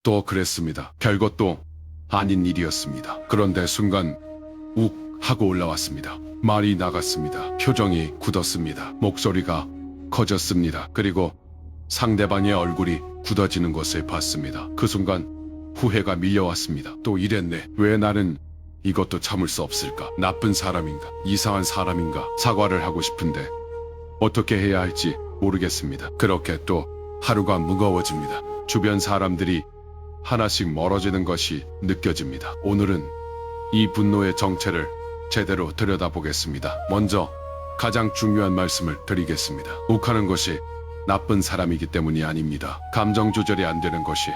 또 그랬습니다. 별것도 아닌 일이었습니다. 그런데 순간 욱 하고 올라왔습니다. 말이 나갔습니다. 표정이 굳었습니다. 목소리가 커졌습니다. 그리고 상대방의 얼굴이 굳어지는 것을 봤습니다. 그 순간 후회가 밀려왔습니다. 또 이랬네. 왜 나는 이것도 참을 수 없을까? 나쁜 사람인가? 이상한 사람인가? 사과를 하고 싶은데 어떻게 해야 할지 모르겠습니다. 그렇게 또 하루가 무거워집니다. 주변 사람들이 하나씩 멀어지는 것이 느껴집니다. 오늘은 이 분노의 정체를 제대로 들여다보겠습니다. 먼저 가장 중요한 말씀을 드리겠습니다. 욱하는 것이 나쁜 사람이기 때문이 아닙니다. 감정 조절이 안 되는 것이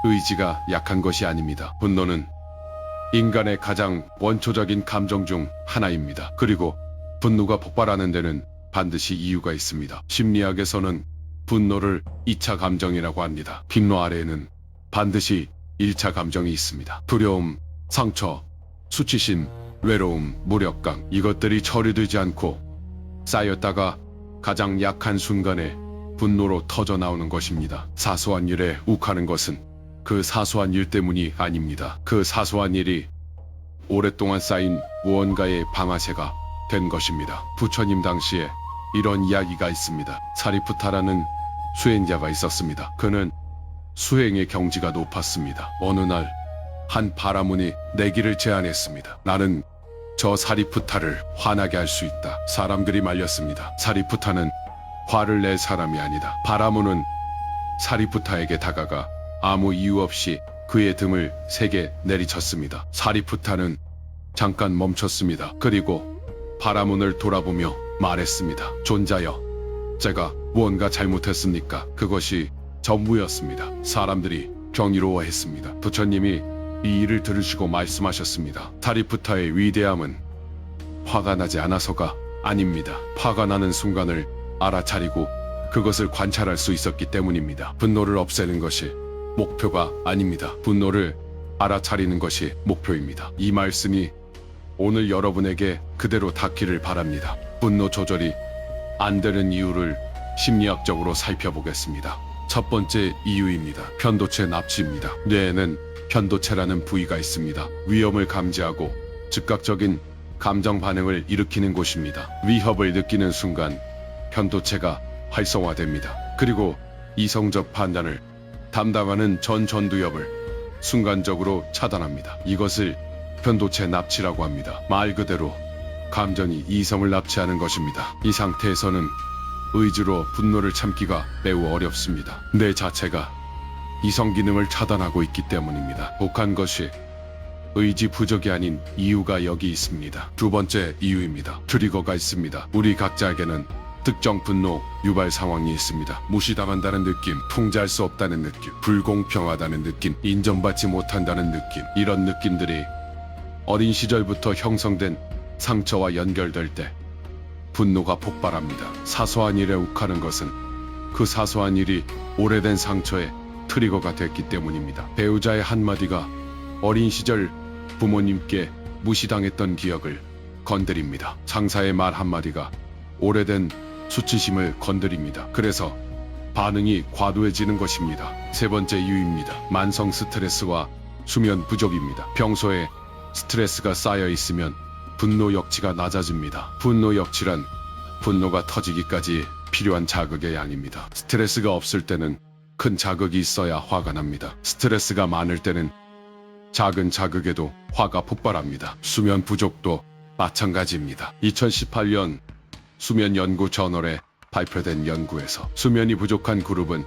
의지가 약한 것이 아닙니다. 분노는 인간의 가장 원초적인 감정 중 하나입니다. 그리고 분노가 폭발하는 데는 반드시 이유가 있습니다. 심리학에서는 분노를 2차 감정이라고 합니다. 분노 아래에는 반드시 1차 감정이 있습니다. 두려움, 상처, 수치심, 외로움, 무력감, 이것들이 처리되지 않고 쌓였다가 가장 약한 순간에 분노로 터져 나오는 것입니다. 사소한 일에 욱하는 것은 그 사소한 일 때문이 아닙니다. 그 사소한 일이 오랫동안 쌓인 무언가의 방아쇠가 된 것입니다. 부처님 당시에 이런 이야기가 있습니다. 사리푸타라는 수행자가 있었습니다. 그는 수행의 경지가 높았습니다. 어느 날 한 바라문이 내기를 제안했습니다. 나는 저 사리푸타를 화나게 할 수 있다. 사람들이 말렸습니다. 사리푸타는 화를 낼 사람이 아니다. 바라문은 사리푸타에게 다가가 아무 이유 없이 그의 등을 세게 내리쳤습니다. 사리푸타는 잠깐 멈췄습니다. 그리고 바라문을 돌아보며 말했습니다. 존자여, 제가 무언가 잘못했습니까? 그것이 전부였습니다. 사람들이 경이로워했습니다. 부처님이 이 일을 들으시고 말씀하셨습니다. 사리푸타의 위대함은 화가 나지 않아서가 아닙니다. 화가 나는 순간을 알아차리고 그것을 관찰할 수 있었기 때문입니다. 분노를 없애는 것이 목표가 아닙니다. 분노를 알아차리는 것이 목표입니다. 이 말씀이 오늘 여러분에게 그대로 닿기를 바랍니다. 분노 조절이 안 되는 이유를 심리학적으로 살펴보겠습니다. 첫 번째 이유입니다. 편도체 납치입니다. 뇌에는 편도체라는 부위가 있습니다. 위험을 감지하고 즉각적인 감정 반응을 일으키는 곳입니다. 위협을 느끼는 순간 편도체가 활성화됩니다. 그리고 이성적 판단을 담당하는 전 전두엽을 순간적으로 차단합니다. 이것을 편도체 납치라고 합니다. 말 그대로 감정이 이성을 납치하는 것입니다. 이 상태에서는 의지로 분노를 참기가 매우 어렵습니다. 뇌 자체가 이성 기능을 차단하고 있기 때문입니다. 독한 것이 의지 부족이 아닌 이유가 여기 있습니다. 두 번째 이유입니다. 트리거가 있습니다. 우리 각자에게는 특정 분노 유발 상황이 있습니다. 무시당한다는 느낌, 통제할 수 없다는 느낌, 불공평하다는 느낌, 인정받지 못한다는 느낌, 이런 느낌들이 어린 시절부터 형성된 상처와 연결될 때 분노가 폭발합니다. 사소한 일에 욱하는 것은 그 사소한 일이 오래된 상처에 트리거가 됐기 때문입니다. 배우자의 한마디가 어린 시절 부모님께 무시당했던 기억을 건드립니다. 상사의 말 한마디가 오래된 수치심을 건드립니다. 그래서 반응이 과도해지는 것입니다. 세 번째 이유입니다. 만성 스트레스와 수면 부족입니다. 평소에 스트레스가 쌓여 있으면 분노 역치가 낮아집니다. 분노 역치란 분노가 터지기까지 필요한 자극의 양입니다. 스트레스가 없을 때는 큰 자극이 있어야 화가 납니다. 스트레스가 많을 때는 작은 자극에도 화가 폭발합니다. 수면 부족도 마찬가지입니다. 2018년 수면 연구 저널에 발표된 연구에서 수면이 부족한 그룹은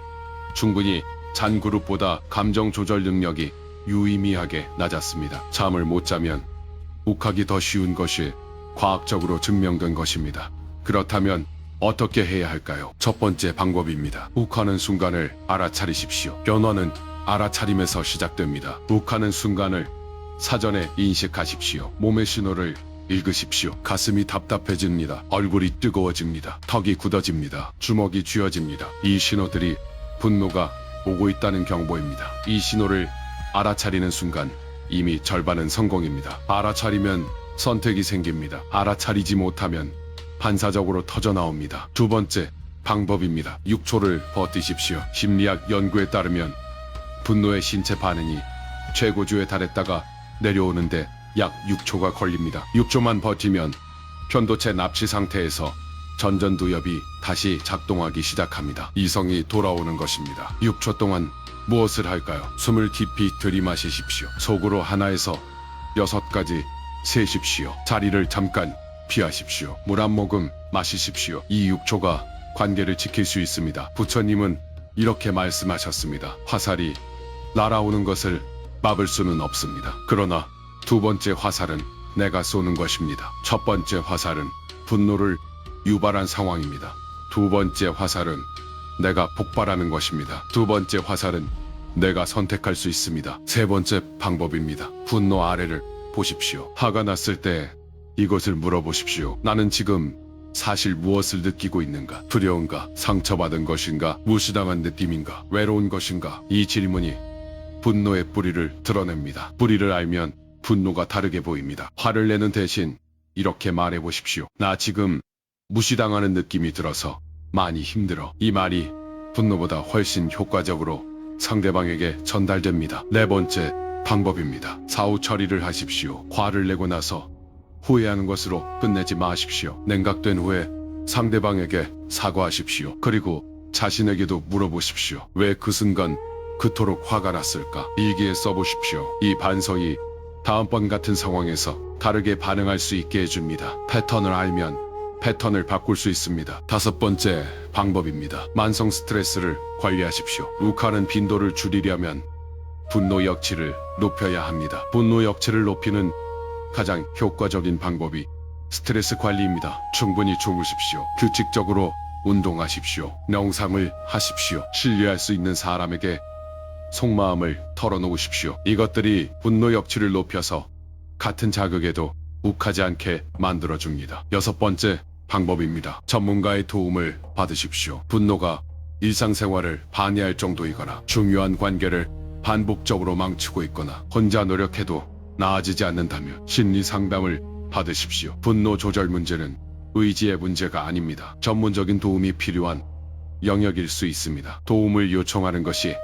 충분히 잔 그룹보다 감정 조절 능력이 유의미하게 낮았습니다. 잠을 못 자면 욱하기 더 쉬운 것이 과학적으로 증명된 것입니다. 그렇다면 어떻게 해야 할까요? 첫 번째 방법입니다. 욱하는 순간을 알아차리십시오. 변화는 알아차림에서 시작됩니다. 욱하는 순간을 사전에 인식하십시오. 몸의 신호를 읽으십시오. 가슴이 답답해집니다. 얼굴이 뜨거워집니다. 턱이 굳어집니다. 주먹이 쥐어집니다. 이 신호들이 분노가 오고 있다는 경보입니다. 이 신호를 알아차리는 순간 이미 절반은 성공입니다. 알아차리면 선택이 생깁니다. 알아차리지 못하면 반사적으로 터져나옵니다. 두 번째 방법입니다. 6초를 버티십시오. 심리학 연구에 따르면 분노의 신체 반응이 최고조에 달했다가 내려오는데 약 6초가 걸립니다. 6초만 버티면 편도체 납치 상태에서 전전두엽이 다시 작동하기 시작합니다. 이성이 돌아오는 것입니다. 6초 동안 무엇을 할까요? 숨을 깊이 들이마시십시오. 속으로 하나에서 6까지 세십시오. 자리를 잠깐 피하십시오. 물 한 모금 마시십시오. 이 6초가 관계를 지킬 수 있습니다. 부처님은 이렇게 말씀하셨습니다. 화살이 날아오는 것을 막을 수는 없습니다. 그러나 두 번째 화살은 내가 쏘는 것입니다. 첫 번째 화살은 분노를 유발한 상황입니다. 두 번째 화살은 내가 폭발하는 것입니다. 두 번째 화살은 내가 선택할 수 있습니다. 세 번째 방법입니다. 분노 아래를 보십시오. 화가 났을 때 이것을 물어보십시오. 나는 지금 사실 무엇을 느끼고 있는가? 두려운가? 상처받은 것인가? 무시당한 느낌인가? 외로운 것인가? 이 질문이 분노의 뿌리를 드러냅니다. 뿌리를 알면 분노가 다르게 보입니다. 화를 내는 대신 이렇게 말해보십시오. 나 지금 무시당하는 느낌이 들어서 많이 힘들어. 이 말이 분노보다 훨씬 효과적으로 상대방에게 전달됩니다. 네 번째 방법입니다. 사후 처리를 하십시오. 화를 내고 나서 후회하는 것으로 끝내지 마십시오. 냉각된 후에 상대방에게 사과하십시오. 그리고 자신에게도 물어보십시오. 왜 그 순간 그토록 화가 났을까? 일기에 써보십시오. 이 반성이 다음번 같은 상황에서 다르게 반응할 수 있게 해줍니다. 패턴을 알면 패턴을 바꿀 수 있습니다. 다섯 번째 방법입니다. 만성 스트레스를 관리하십시오. 욱하는 빈도를 줄이려면 분노 역치를 높여야 합니다. 분노 역치를 높이는 가장 효과적인 방법이 스트레스 관리입니다. 충분히 주무십시오. 규칙적으로 운동하십시오. 명상을 하십시오. 신뢰할 수 있는 사람에게 속마음을 털어놓으십시오. 이것들이 분노 역치를 높여서 같은 자극에도 욱하지 않게 만들어줍니다. 여섯 번째 방법입니다. 전문가의 도움을 받으십시오. 분노가 일상생활을 방해할 정도이거나 중요한 관계를 반복적으로 망치고 있거나 혼자 노력해도 나아지지 않는다면 심리 상담을 받으십시오. 분노 조절 문제는 의지의 문제가 아닙니다. 전문적인 도움이 필요한 영역일 수 있습니다. 도움을 요청하는 것이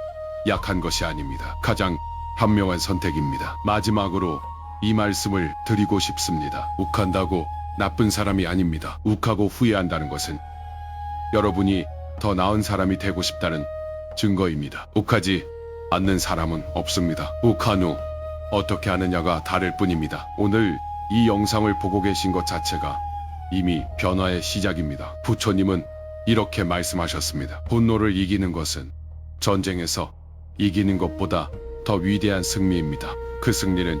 약한 것이 아닙니다. 가장 현명한 선택입니다. 마지막으로 이 말씀을 드리고 싶습니다. 욱한다고 나쁜 사람이 아닙니다. 욱하고 후회한다는 것은 여러분이 더 나은 사람이 되고 싶다는 증거입니다. 욱하지 않는 사람은 없습니다. 욱한 후 어떻게 하느냐가 다를 뿐입니다. 오늘 이 영상을 보고 계신 것 자체가 이미 변화의 시작입니다. 부처님은 이렇게 말씀하셨습니다. 분노를 이기는 것은 전쟁에서 이기는 것보다 더 위대한 승리입니다. 그 승리는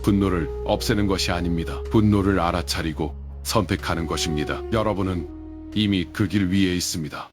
분노를 없애는 것이 아닙니다. 분노를 알아차리고 선택하는 것입니다. 여러분은 이미 그 길 위에 있습니다.